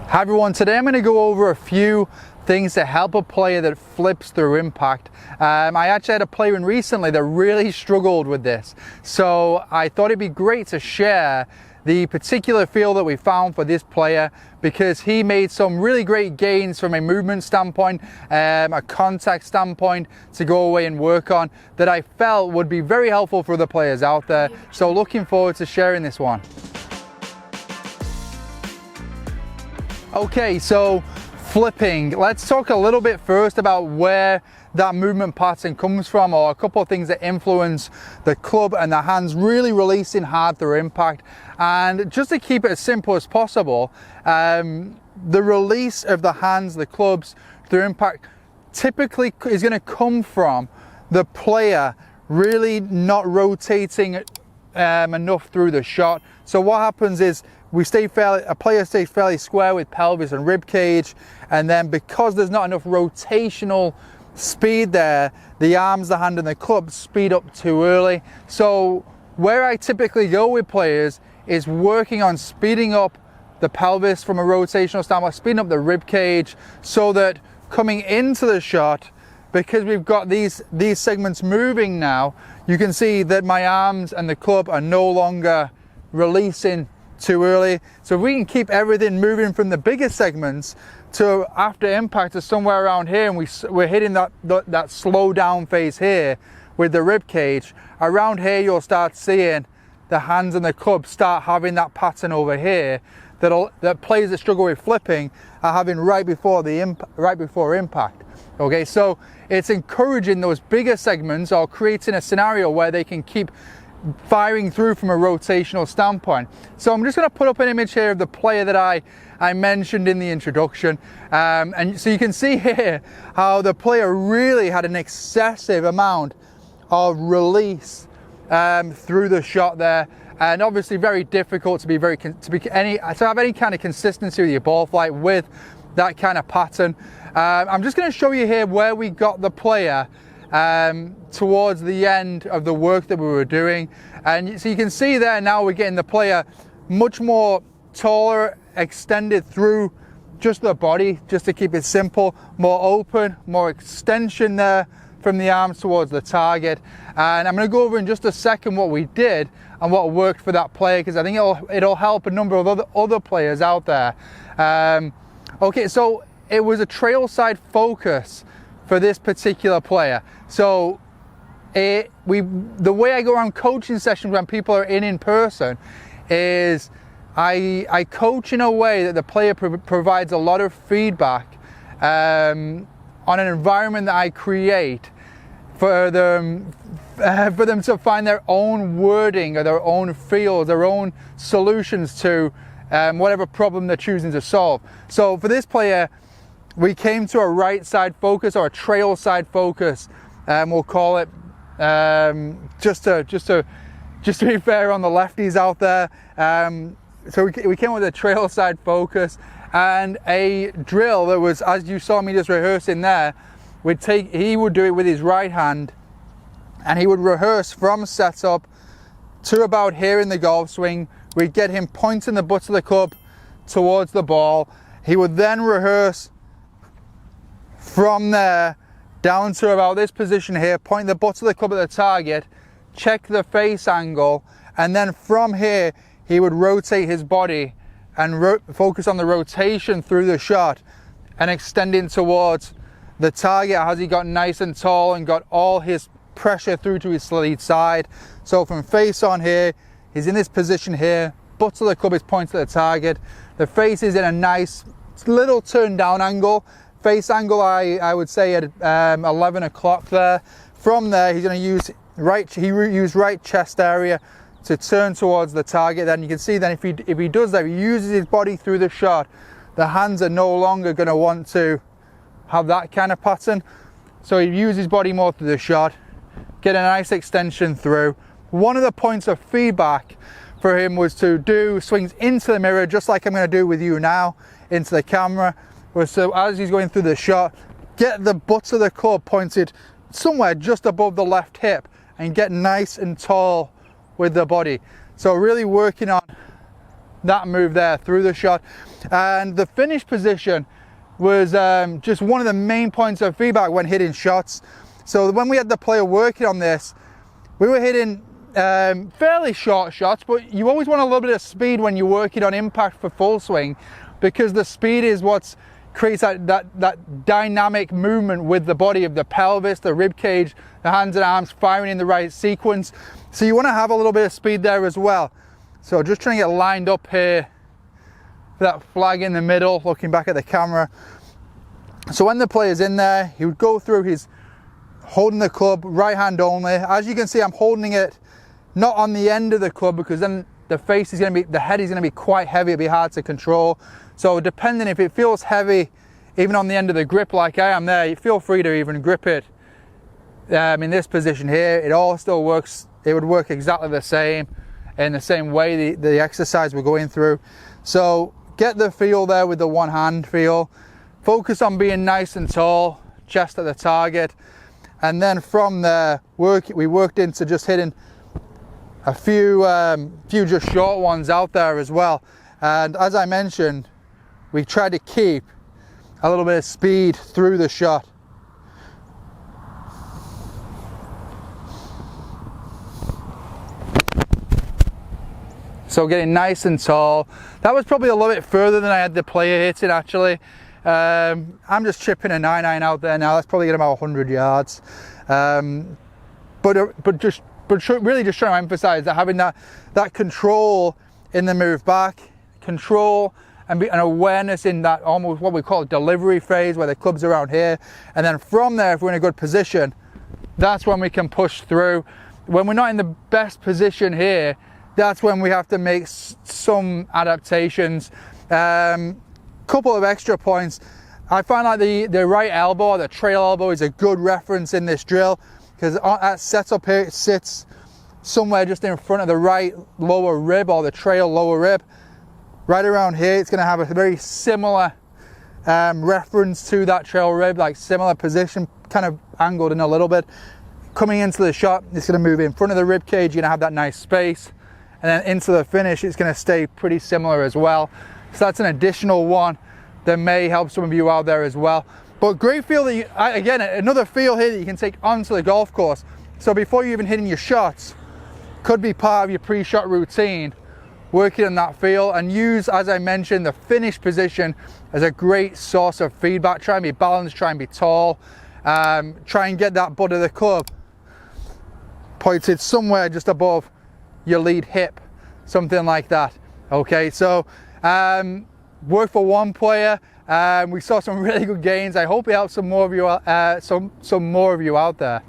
Hi everyone, today I'm going to go over a few things to help a player that flips through impact. I actually had a player in recently that really struggled with this, so I thought it'd be great to share the particular feel that we found for this player, because he made some really great gains from a movement standpoint, a contact standpoint to go away and work on, that I felt would be very helpful for the players out there. So looking forward to sharing this one. Okay, so flipping. Let's talk a little bit first about where that movement pattern comes from, or a couple of things that influence the club and the hands really releasing hard through impact. And just to keep it as simple as possible, the release of the hands, the clubs through impact typically is going to come from the player really not rotating enough through the shot. So what happens is a player stays fairly square with pelvis and rib cage, and then because there's not enough rotational speed there, the arms, the hand and the club speed up too early. So where I typically go with players is working on speeding up the pelvis from a rotational standpoint, speeding up the rib cage, so that coming into the shot, because we've got these segments moving now, you can see that my arms and the club are no longer releasing too early. So if we can keep everything moving from the bigger segments to after impact to somewhere around here, and we're hitting that slow down phase here with the rib cage, around here you'll start seeing the hands and the club start having that pattern over here that players that struggle with flipping are having right before impact. Okay, so it's encouraging those bigger segments, or creating a scenario where they can keep firing through from a rotational standpoint. So I'm just going to put up an image here of the player that I mentioned in the introduction, and so you can see here how the player really had an excessive amount of release through the shot there, and obviously very difficult to have any kind of consistency with your ball flight with that kind of pattern. I'm just going to show you here where we got the player towards the end of the work that we were doing, and so you can see there now we're getting the player much more taller, extended through just the body, just to keep it simple, more open, more extension there from the arms towards the target. And I'm going to go over in just a second what we did and what worked for that player, because I think it'll help a number of other players out there. Okay, so it was a trail side focus for this particular player. So the way I go around coaching sessions when people are in person is I coach in a way that the player provides a lot of feedback on an environment that I create for them to find their own wording or their own feel, their own solutions to whatever problem they're choosing to solve. So for this player, we came to a right side focus, or a trail side focus, we'll call it, just to be fair on the lefties out there. So we came with a trail side focus, and a drill that was, as you saw me just rehearsing there, he would do it with his right hand, and he would rehearse from setup to about here in the golf swing. We'd get him pointing the butt of the club towards the ball. He would then rehearse from there down to about this position here, point the butt of the club at the target, check the face angle, and then from here he would rotate his body and focus on the rotation through the shot and extending towards the target as he got nice and tall and got all his pressure through to his lead side. So from face on here, he's in this position here, butt of the club is pointed at the target, the face is in a nice little turn down angle. Face angle, I would say at 11 o'clock there. From there, he's going to use right chest area to turn towards the target. Then you can see then if he does that, he uses his body through the shot, the hands are no longer going to want to have that kind of pattern. So he uses his body more through the shot, get a nice extension through. One of the points of feedback for him was to do swings into the mirror, just like I'm going to do with you now, into the camera. So as he's going through the shot, get the butt of the club pointed somewhere just above the left hip and get nice and tall with the body. So really working on that move there through the shot. And the finish position was just one of the main points of feedback when hitting shots. So when we had the player working on this, we were hitting fairly short shots, but you always want a little bit of speed when you're working on impact for full swing, because the speed is what creates that dynamic movement with the body of the pelvis, the rib cage, the hands and arms firing in the right sequence. So you want to have a little bit of speed there as well. So just trying to get lined up here, that flag in the middle, looking back at the camera. So when the player's in there, he would go through his holding the club, right hand only. As you can see, I'm holding it not on the end of the club, because then the face is going to be, the head is going to be quite heavy, it'll be hard to control. So depending if it feels heavy, even on the end of the grip like I am there, you feel free to even grip it. In this position here, it all still works. It would work exactly the same, in the same way the exercise we're going through. So get the feel there with the one hand feel. Focus on being nice and tall, chest at the target. And then from there, we worked into just hitting a few just short ones out there as well. And as I mentioned, we tried to keep a little bit of speed through the shot. So getting nice and tall. That was probably a little bit further than I had the player hitting actually. I'm just chipping a 9-iron out there now. That's probably getting about 100 yards. But really just trying to emphasize that having that control in the move back, control and an awareness in that almost what we call a delivery phase, where the club's around here. And then from there, if we're in a good position, that's when we can push through. When we're not in the best position here, that's when we have to make some adaptations. Couple of extra points. I find like the right elbow, the trail elbow, is a good reference in this drill, because that setup here, it sits somewhere just in front of the right lower rib, or the trail lower rib. Right around here, it's going to have a very similar reference to that trail rib, like similar position, kind of angled in a little bit. Coming into the shot, it's going to move in front of the rib cage. You're going to have that nice space, and then into the finish, it's going to stay pretty similar as well. So that's an additional one that may help some of you out there as well. But great feel that again, another feel here that you can take onto the golf course. So before you're even hitting your shots, could be part of your pre-shot routine, working on that feel, and use, as I mentioned, the finish position as a great source of feedback. Try and be balanced, try and be tall, try and get that butt of the club pointed somewhere just above your lead hip, something like that. Okay, so work for one player. We saw some really good gains. I hope it helps some more of you out there.